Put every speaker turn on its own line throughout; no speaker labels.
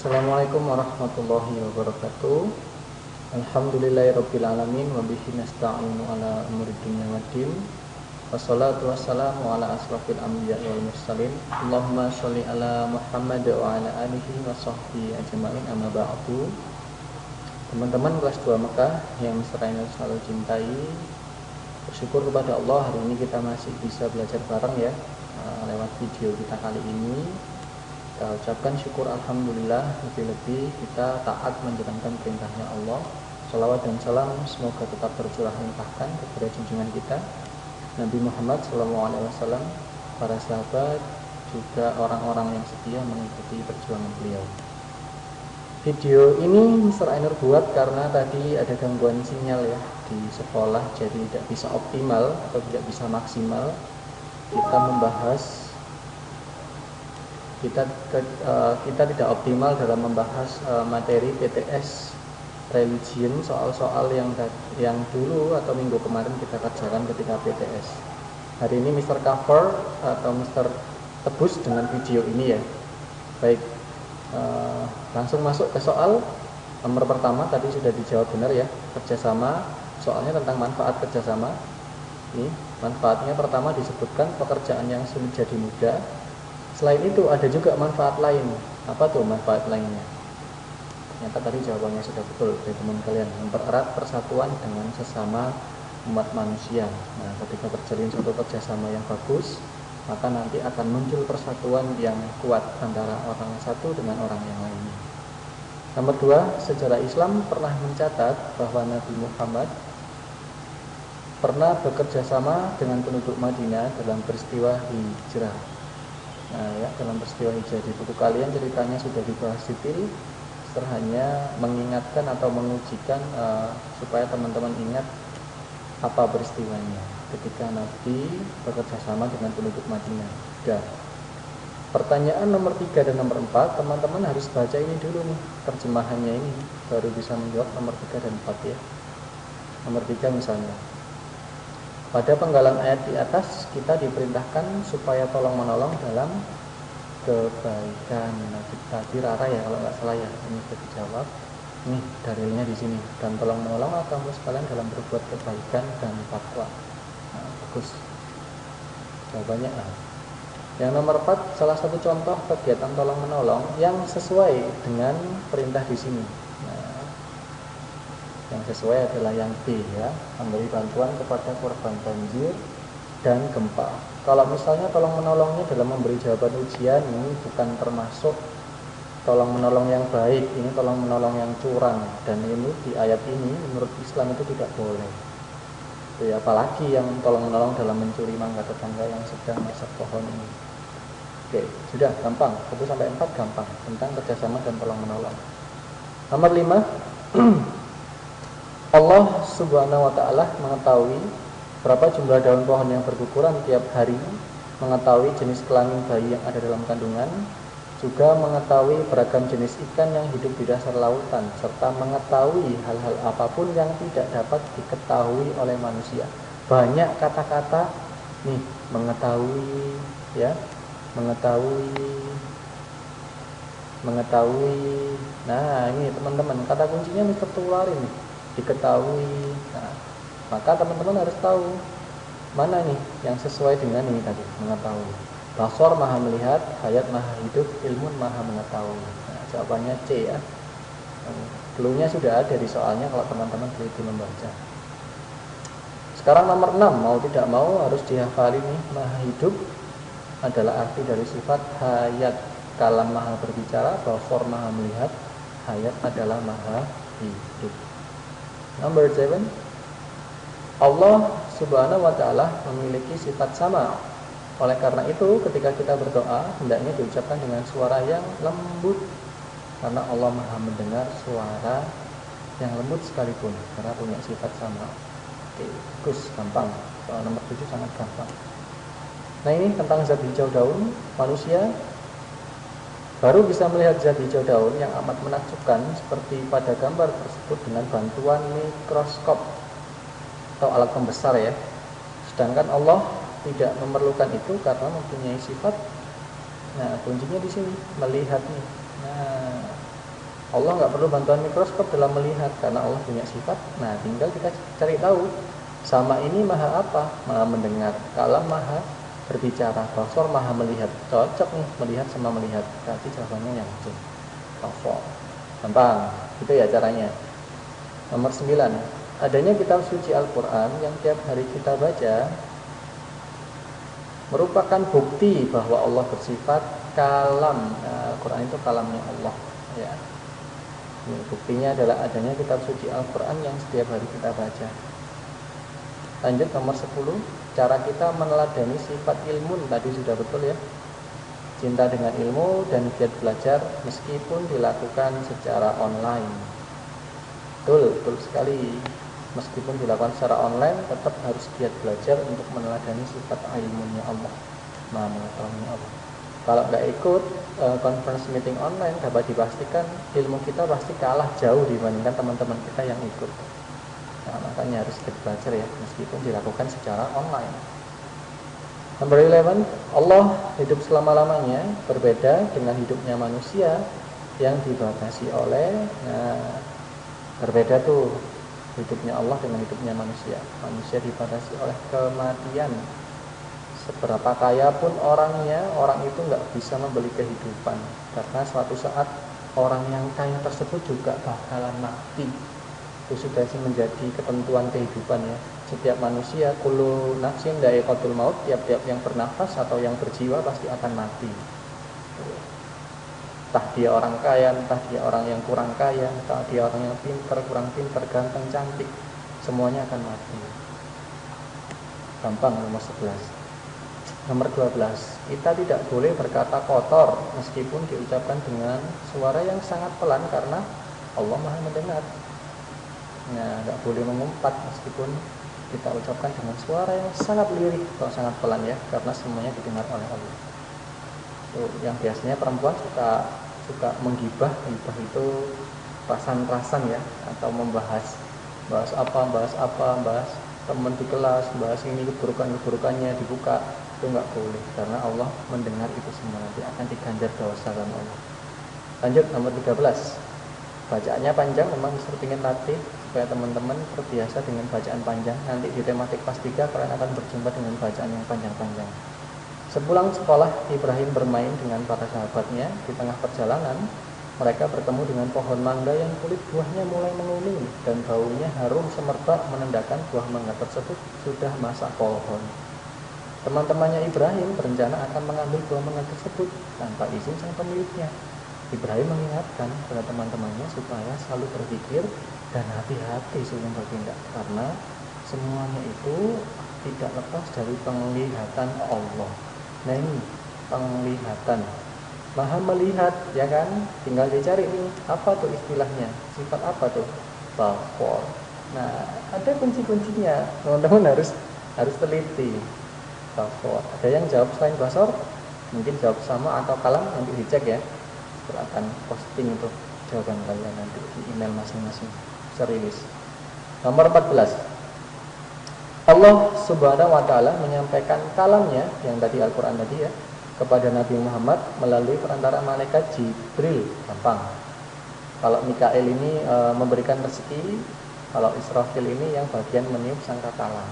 Assalamualaikum warahmatullahi wabarakatuh. Alhamdulillahirabbil alamin wa bihi nasta'inu ala umuri dunya waddin. Wassalatu wassalamu ala asrofil anbiya'i wal mursalin. Allahumma sholli ala Muhammad wa ala alihi wa sahbihi ajma'in, amma ba'du. Teman-teman kelas 2 Mekah yang Mr. selalu cintai, bersyukur kepada Allah hari ini kita masih bisa belajar bareng ya, lewat video kita kali ini. Kita ucapkan syukur alhamdulillah, lebih-lebih kita taat menjalankan perintahnya Allah. Shalawat dan salam semoga tetap tercurah limpahkan kepada junjungan kita Nabi Muhammad SAW, para sahabat, juga orang-orang yang setia mengikuti perjuangan beliau. Video ini Mr. Ainur buat karena tadi ada gangguan sinyal ya di sekolah, jadi tidak bisa optimal atau tidak bisa maksimal. Kita membahas kita tidak optimal dalam membahas materi PTS religion, soal-soal yang dulu atau minggu kemarin kita kerjakan ketika PTS. Hari ini Mr. Cover atau Mr. tebus dengan video ini ya. Baik, langsung masuk ke soal. Nomor pertama tadi sudah dijawab benar ya, kerjasama. Soalnya tentang manfaat kerjasama. Ini manfaatnya pertama disebutkan pekerjaan yang sulit jadi mudah. Selain itu ada juga manfaat lain. Apa tuh manfaat lainnya? Ternyata tadi jawabannya sudah betul dari teman kalian. Mempererat persatuan dengan sesama umat manusia. Nah, ketika terjalin suatu kerjasama yang bagus, maka nanti akan muncul persatuan yang kuat antara orang satu dengan orang yang lainnya. Nomor 2, sejarah Islam pernah mencatat bahwa Nabi Muhammad pernah bekerja sama dengan penduduk Madinah dalam peristiwa hijrah. Nah ya, dalam peristiwa hijrah di buku kalian ceritanya sudah dibahas detail. Hanya mengingatkan atau mengujikan supaya teman-teman ingat apa peristiwanya ketika Nabi bekerja sama dengan penduduk Madinah. Dan pertanyaan nomor 3 dan nomor 4 teman-teman harus baca ini dulu nih, terjemahannya ini baru bisa menjawab nomor 3 dan 4 ya. Nomor 3 misalnya, pada penggalan ayat di atas kita diperintahkan supaya tolong menolong dalam kebaikan. Nah, tadi Rara ya kalau nggak salah ya, ini sudah dijawab. Nih dalilnya di sini. Dan tolong menolong kamu sekalian dalam berbuat kebaikan dan takwa. Nah, bagus. Jawabannya A. Yang nomor 4, salah satu contoh kegiatan tolong menolong yang sesuai dengan perintah di sini. Yang sesuai adalah yang B ya, memberi bantuan kepada korban banjir dan gempa. Kalau misalnya tolong menolongnya dalam memberi jawaban ujian, ini bukan termasuk tolong menolong yang baik, ini tolong menolong yang curang. Dan ini di ayat ini menurut Islam itu tidak boleh. Ya, apalagi yang tolong menolong dalam mencuri mangga tetangga yang sedang masak pohon ini. Oke, sudah gampang. 1 sampai 4 gampang tentang kerjasama dan tolong menolong. Nomor 5. Allah Subhanahu wa ta'ala mengetahui berapa jumlah daun pohon yang berguguran tiap hari, mengetahui jenis kelamin bayi yang ada dalam kandungan, juga mengetahui beragam jenis ikan yang hidup di dasar lautan, serta mengetahui hal-hal apapun yang tidak dapat diketahui oleh manusia. Banyak kata-kata nih, mengetahui ya, mengetahui. Nah, ini teman-teman, kata kuncinya Mr. Tular ini, diketahui. Nah, maka teman-teman harus tahu mana nih yang sesuai dengan ini tadi, mengetahui. Basor maha melihat, hayat maha hidup, ilmun maha mengetahui. Nah, jawabannya C ya. Cluenya sudah ada di soalnya kalau teman-teman teliti membaca. Sekarang nomor 6, mau tidak mau harus dihafalin nih. Maha hidup adalah arti dari sifat hayat. Kalam maha berbicara, basor maha melihat, hayat adalah maha hidup. Number 7, Allah Subhanahu wa ta'ala memiliki sifat sama. Oleh karena itu ketika kita berdoa hendaknya diucapkan dengan suara yang lembut, karena Allah maha mendengar suara yang lembut sekalipun, karena punya sifat sama. Oke, bagus, gampang. Soal nomor 7 sangat gampang. Nah, ini tentang zat hijau daun. Manusia baru bisa melihat zat hijau daun yang amat menakjubkan seperti pada gambar tersebut dengan bantuan mikroskop atau alat pembesar ya. Sedangkan Allah tidak memerlukan itu karena mempunyai sifat. Nah, kuncinya di sini, melihat nih. Nah, Allah nggak perlu bantuan mikroskop dalam melihat karena Allah punya sifat. Nah, tinggal kita cari tahu sama ini maha apa? Maha mendengar, kalam maha berbicara, basor maha melihat. Cocok nih melihat sama melihat. Berarti jawabannya yang C. Basor. Gampang. Itu ya caranya. Nomor 9. Adanya kitab suci Al-Quran yang tiap hari kita baca merupakan bukti bahwa Allah bersifat kalam. Nah, Al-Quran itu kalamnya Allah. Ya. Ini buktinya adalah adanya kitab suci Al-Quran yang setiap hari kita baca. Lanjut nomor 10. Cara kita meneladani sifat ilmu tadi sudah betul ya. Cinta dengan ilmu dan giat belajar meskipun dilakukan secara online. Betul sekali. Meskipun dilakukan secara online, tetap harus giat belajar untuk meneladani sifat ilmunya Allah, Maha mengetahui Allah. Kalau nggak ikut conference meeting online, dapat dipastikan ilmu kita pasti kalah jauh dibandingkan teman-teman kita yang ikut. Nah, makanya harus giat belajar ya, meskipun dilakukan secara online. Nomor 11, Allah hidup selama-lamanya, berbeda dengan hidupnya manusia yang dibatasi oleh, berbeda tuh hidupnya Allah dengan hidupnya manusia. Manusia dibatasi oleh kematian. Seberapa kaya pun orangnya, orang itu nggak bisa membeli kehidupan, karena suatu saat orang yang kaya tersebut juga bakalan mati. Itu sudah menjadi ketentuan kehidupan ya. Setiap manusia, kullu nafsin dha'iqatul maut, tiap-tiap yang bernafas atau yang berjiwa pasti akan mati. Entah dia orang kaya, entah dia orang yang kurang kaya, entah dia orang yang pintar, kurang pintar, ganteng, cantik, semuanya akan mati. Gampang. Nomor 11. Nomor 12, kita tidak boleh berkata kotor meskipun diucapkan dengan suara yang sangat pelan karena Allah Maha mendengar. Nah, tidak boleh mengumpat meskipun kita ucapkan dengan suara yang sangat lirih atau sangat pelan ya, karena semuanya didengar oleh Allah. Yang biasanya perempuan suka menggibah itu rasan-rasan ya, atau bahas teman di kelas, bahas ini keburukannya dibuka, itu nggak boleh karena Allah mendengar itu semua, nanti akan diganjar dosa sama Allah. Lanjut nomor 13. Bacaannya panjang, memang ingin latih supaya teman-teman terbiasa dengan bacaan panjang. Nanti di tematik pas 3 kalian akan berjumpa dengan bacaan yang panjang-panjang. Sepulang sekolah, Ibrahim bermain dengan para sahabatnya. Di tengah perjalanan, mereka bertemu dengan pohon mangga yang kulit buahnya mulai menguning dan baunya harum semerbak, menandakan buah mangga tersebut sudah masak pohon. Teman-temannya Ibrahim berencana akan mengambil buah mangga tersebut tanpa izin sang pemiliknya. Ibrahim mengingatkan kepada teman-temannya supaya selalu berpikir dan hati-hati sebelum bertindak, karena semuanya itu tidak lepas dari penglihatan Allah. Nah ini penglihatan, Maha melihat ya kan, tinggal dicari nih apa tuh istilahnya, sifat apa tuh, basor. Nah ada kunci-kuncinya, teman-teman harus teliti. Basor, ada yang jawab selain basor, mungkin jawab sama atau kalam, nanti dicek ya. Akan posting itu jawaban kalian nanti di email masing-masing serius. Nomor 14, Allah Subhanahu wa Ta'ala menyampaikan kalamnya yang tadi Al-Quran tadi ya kepada Nabi Muhammad melalui perantara malaikat Jibril. Gampang. Kalau Mikail ini memberikan rezeki, kalau Israfil ini yang bagian meniup sangkakala.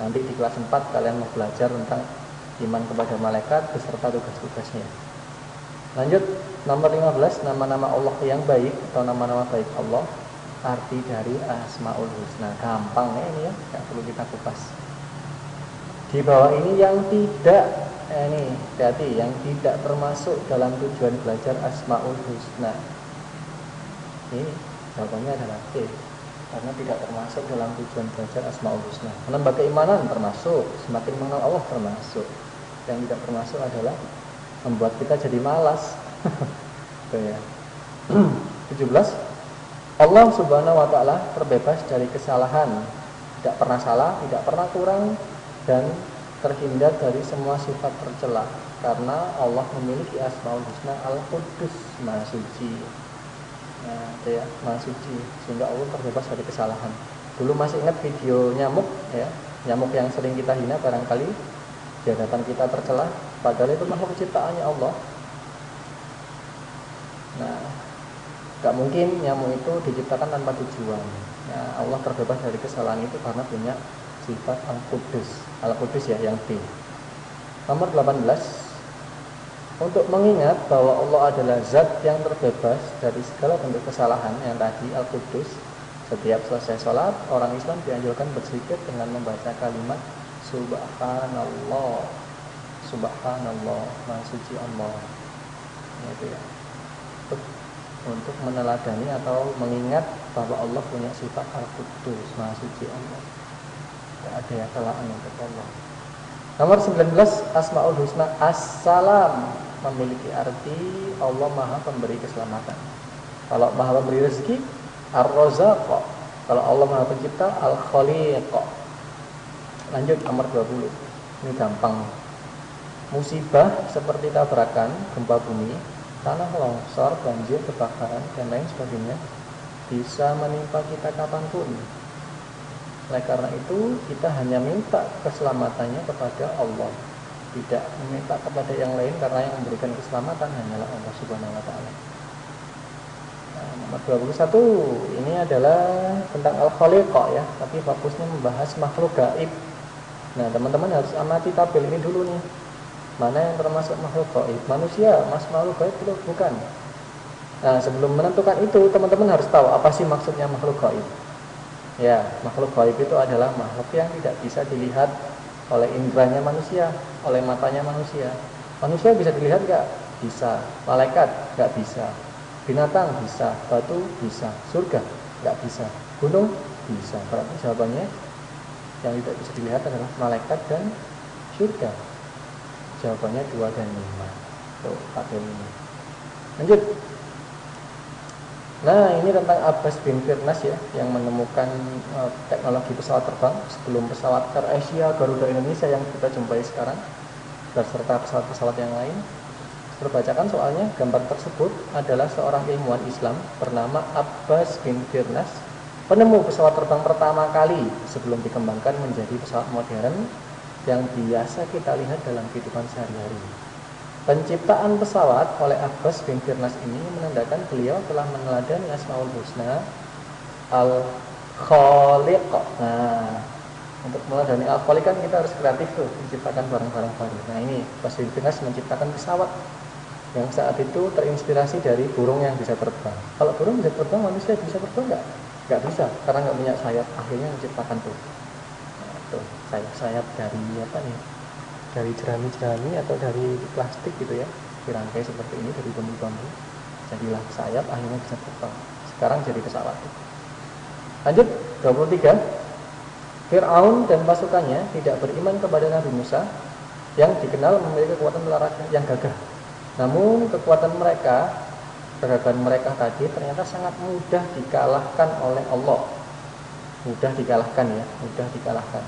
Nanti di kelas 4 kalian mau belajar tentang iman kepada malaikat beserta tugas-tugasnya. Lanjut nomor 15, nama-nama Allah yang baik atau nama-nama baik Allah, arti dari Asmaul Husna. Gampang ya ini ya, nggak perlu kita kupas. Di bawah ini yang tidak hati-hati, yang tidak termasuk dalam tujuan belajar Asmaul Husna. Ini jawabannya adalah C, karena tidak termasuk dalam tujuan belajar Asmaul Husna. Menambah keimanan termasuk, semakin mengenal Allah termasuk. Yang tidak termasuk adalah membuat kita jadi malas. Tuh ya. 17. Allah Subhanahu wa Ta'ala terbebas dari kesalahan, tidak pernah salah, tidak pernah kurang, dan terhindar dari semua sifat tercela, karena Allah memiliki Asmaul Husna Al-Qudus, Maha Suci. Nah, itu ya, Maha Suci, sehingga Allah terbebas dari kesalahan. Dulu masih ingat video nyamuk ya, nyamuk yang sering kita hina barangkali di hadapan kita tercela, padahal itu makhluk ciptaannya Allah. Nah, Gak mungkin nyamuk itu diciptakan tanpa tujuan. Ya, Allah terbebas dari kesalahan itu karena punya sifat Al-Qudus. Al-Qudus ya, yang B. Nomor 18, untuk mengingat bahwa Allah adalah zat yang terbebas dari segala bentuk kesalahan yang tadi Al-Qudus, setiap selesai sholat, orang Islam dianjurkan berzikir dengan membaca kalimat Subhanallah, Subhanallah, Maha Suci Allah. Itu ya. Untuk meneladani atau mengingat bahwa Allah punya sifat Al-Qudus, Maha Suci Allah. Tidak ada yang kesalahan untuk Allah. Nomor 19, Asmaul Husna As-Salam memiliki arti Allah Maha Pemberi keselamatan. Kalau Maha Pemberi rezeki, Ar-Razzaq. Kalau Allah Maha Pencipta, Al-Khaliq. Lanjut nomor 20. Ini gampang. Musibah seperti tabrakan, gempa bumi, tanah longsor, banjir, kebakaran, dan lain sebagainya bisa menimpa kita kapanpun. Oleh karena itu, kita hanya minta keselamatannya kepada Allah, tidak meminta kepada yang lain, karena yang memberikan keselamatan hanyalah Allah Subhanahu wa Ta'ala. Nah, nomor 21 ini adalah tentang Al-Khaliq ya, tapi fokusnya membahas makhluk gaib. Nah, teman-teman harus amati tabel ini dulu nih. Mana yang termasuk makhluk gaib? Manusia, makhluk gaib itu bukan. Nah, sebelum menentukan itu, teman-teman harus tahu apa sih maksudnya makhluk gaib. Ya, makhluk gaib itu adalah makhluk yang tidak bisa dilihat oleh indranya manusia, oleh matanya manusia. Manusia bisa dilihat nggak? Bisa. Malaikat nggak bisa. Binatang bisa. Batu bisa. Surga nggak bisa. Gunung bisa. Berarti jawabannya yang tidak bisa dilihat adalah malaikat dan surga. Jawabannya 2 dan 5. Tuh, tabel ini. Lanjut. Nah, ini tentang Abbas bin Firnas ya, yang menemukan teknologi pesawat terbang sebelum pesawat AirAsia Garuda Indonesia yang kita jumpai sekarang, beserta pesawat-pesawat yang lain. Terbacakan soalnya, gambar tersebut adalah seorang ilmuwan Islam bernama Abbas bin Firnas, penemu pesawat terbang pertama kali sebelum dikembangkan menjadi pesawat modern yang biasa kita lihat dalam kehidupan sehari-hari. Penciptaan pesawat oleh Abbas bin Firnas ini menandakan beliau telah meneladani Asmaul Husna Al-Khaliq. Nah, untuk meneladani Al-Khaliq kan kita harus kreatif tuh, menciptakan barang-barang baru. Nah, ini Abbas bin Firnas menciptakan pesawat yang saat itu terinspirasi dari burung yang bisa terbang. Kalau burung bisa terbang, manusia bisa terbang nggak? Nggak bisa, karena nggak punya sayap. Akhirnya menciptakan tuh, nah, tuh sayap-sayap dari apa nih? Dari jerami-jerami atau dari plastik gitu ya, dirangkai seperti ini dari bambu-bambu, jadilah sayap, akhirnya bisa terbang. Sekarang jadi pesawat. Lanjut 23. Fir'aun dan pasukannya tidak beriman kepada Nabi Musa yang dikenal memiliki kekuatan olahraga yang gagah. Namun kekuatan mereka, kegagahan mereka tadi ternyata sangat mudah dikalahkan oleh Allah. Mudah dikalahkan ya, mudah dikalahkan.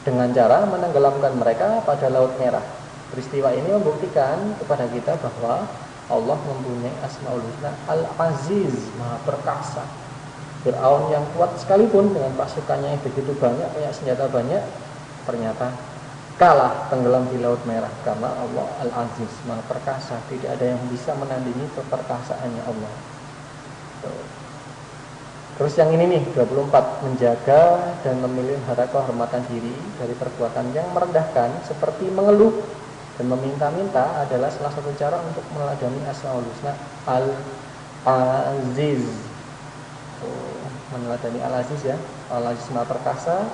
Dengan cara menenggelamkan mereka pada Laut Merah. Peristiwa ini membuktikan kepada kita bahwa Allah mempunyai Asmaul Husna Al-Aziz, Maha Perkasa. Fir'aun yang kuat sekalipun dengan pasukannya yang begitu banyak, punya senjata banyak, ternyata kalah tenggelam di Laut Merah karena Allah Al-Aziz, Maha Perkasa. Tidak ada yang bisa menandingi keperkasaannya Allah. Terus yang ini nih 24, menjaga dan memelihara kehormatan diri dari perbuatan yang merendahkan seperti mengeluh dan meminta-minta adalah salah satu cara untuk meneladani Asmaul Husna Al-Aziz. Meneladani Al-Aziz ya, Al-Aziz Maha Perkasa.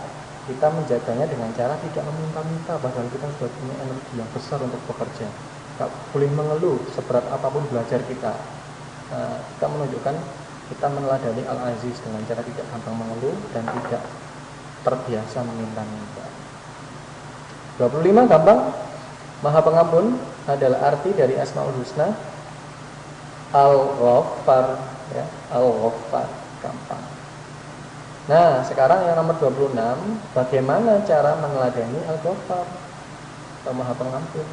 Kita menjaganya dengan cara tidak meminta-minta, bahkan kita sudah punya energi yang besar untuk bekerja. Tidak boleh mengeluh seberat apapun belajar kita. Kita menunjukkan kita meneladani Al-Aziz dengan cara tidak gampang mengeluh dan tidak terbiasa meminta-minta. 25 gampang. Maha Pengampun adalah arti dari Asmaul Husna Al-Ghaffar ya, Al-Ghaffar, gampang. Nah, sekarang yang nomor 26, bagaimana cara meneladani Al-Ghaffar atau Maha Pengampun?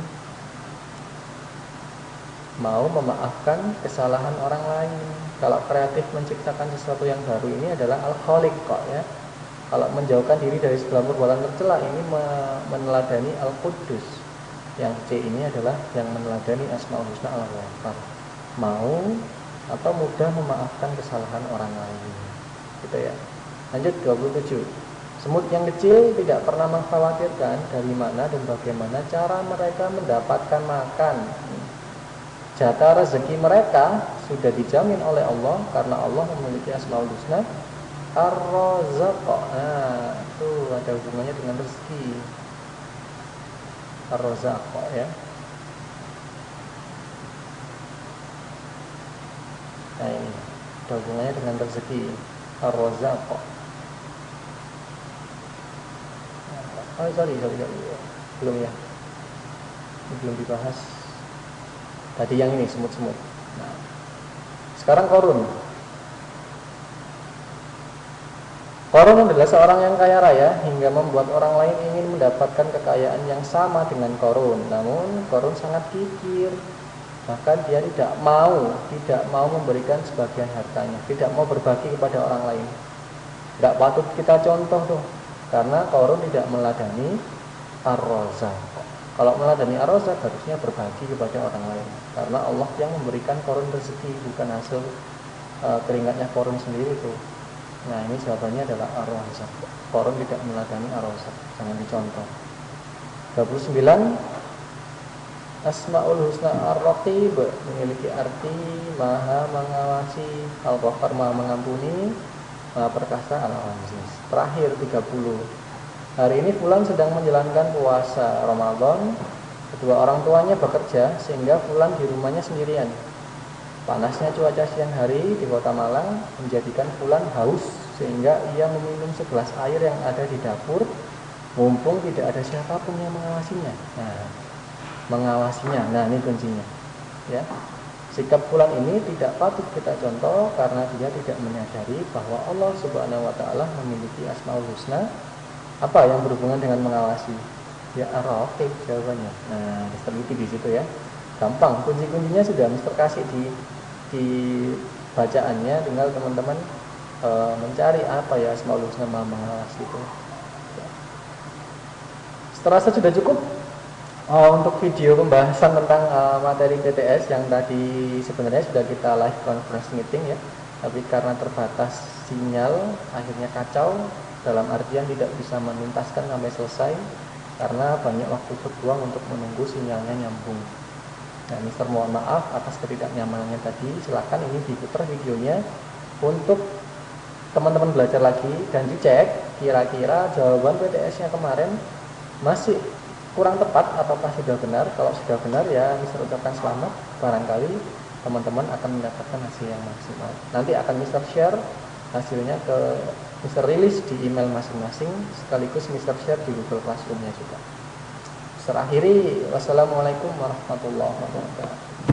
Mau memaafkan kesalahan orang lain. Kalau kreatif menciptakan sesuatu yang baru ini adalah Al-Khaliq kok ya. Kalau menjauhkan diri dari segala perbuatan tercela ini meneladani Al-Qudus. Yang C ini adalah yang meneladani Asmaul Husna Al-Ghaffar. mau atau mudah memaafkan kesalahan orang lain. Gitu ya. Lanjut 27. Semut yang kecil tidak pernah mengkhawatirkan dari mana dan bagaimana cara mereka mendapatkan makan. Jatah rezeki mereka sudah dijamin oleh Allah karena Allah memiliki Asmaul Husna Ar-Razzaq. Nah, itu ada hubungannya dengan rezeki. Ar-Razzaq ya. Nah, ini ada hubungannya dengan rezeki. Ar-Razzaq. Oh, sorry. Belum ya. Belum dibahas. Tadi yang ini semut-semut. Nah, sekarang Qarun. Qarun adalah seorang yang kaya raya hingga membuat orang lain ingin mendapatkan kekayaan yang sama dengan Qarun. Namun Qarun sangat kikir. Bahkan dia tidak mau memberikan sebagian hartanya, tidak mau berbagi kepada orang lain. Tidak patut kita contoh tuh. Karena Qarun tidak meladani Ar-Razzaq. Kalau meladani Ar-Razzaq harusnya berbagi kepada orang lain. Karena Allah yang memberikan Qarun rezeki, bukan hasil keringatnya Qarun sendiri tuh. Nah, ini jawabannya adalah Ar-Razzaq. Qarun tidak meladani Ar-Razzaq, jangan dicontoh. 29. Asmaul Husna Ar-Raqib memiliki arti Maha mengawasi, Al-Ghaffar Maha mengampuni, Maha perkasa, Al-Aziz. Terakhir 30. Hari ini Fulan sedang menjalankan puasa Ramadan. Kedua orang tuanya bekerja sehingga Fulan di rumahnya sendirian. Panasnya cuaca siang hari di kota Malang menjadikan Fulan haus sehingga ia meminum segelas air yang ada di dapur mumpung tidak ada siapapun yang mengawasinya. Nah, ini kuncinya. Ya. Sikap Fulan ini tidak patut kita contoh karena dia tidak menyadari bahwa Allah Subhanahu wa taala memiliki Asmaul Husna apa yang berhubungan dengan mengawasi. Ya, Ar-Raqib jawabannya. Nah, diteliti di situ ya. Gampang, kunci-kuncinya sudah Mister kasih di bacaannya, tinggal teman-teman mencari apa ya Asmaul Husna Maha mengawasi itu. Terasa sudah cukup untuk video pembahasan tentang materi PTS yang tadi sebenarnya sudah kita live conference meeting ya, tapi karena terbatas sinyal akhirnya kacau, dalam artian tidak bisa menuntaskan sampai selesai karena banyak waktu berbuang untuk menunggu sinyalnya nyambung. Nah, Mister mohon maaf atas ketidaknyamanannya tadi. Silakan ini diputar videonya untuk teman-teman belajar lagi dan dicek kira-kira jawaban PTS-nya kemarin masih kurang tepat ataukah sudah benar. Kalau sudah benar ya Mister ucapkan selamat, barangkali teman-teman akan mendapatkan hasil yang maksimal. Nanti akan Mister share hasilnya ke Mister rilis di email masing-masing, sekaligus Mister share di Google Classroom-nya juga. Mister akhiri, wassalamualaikum warahmatullahi wabarakatuh.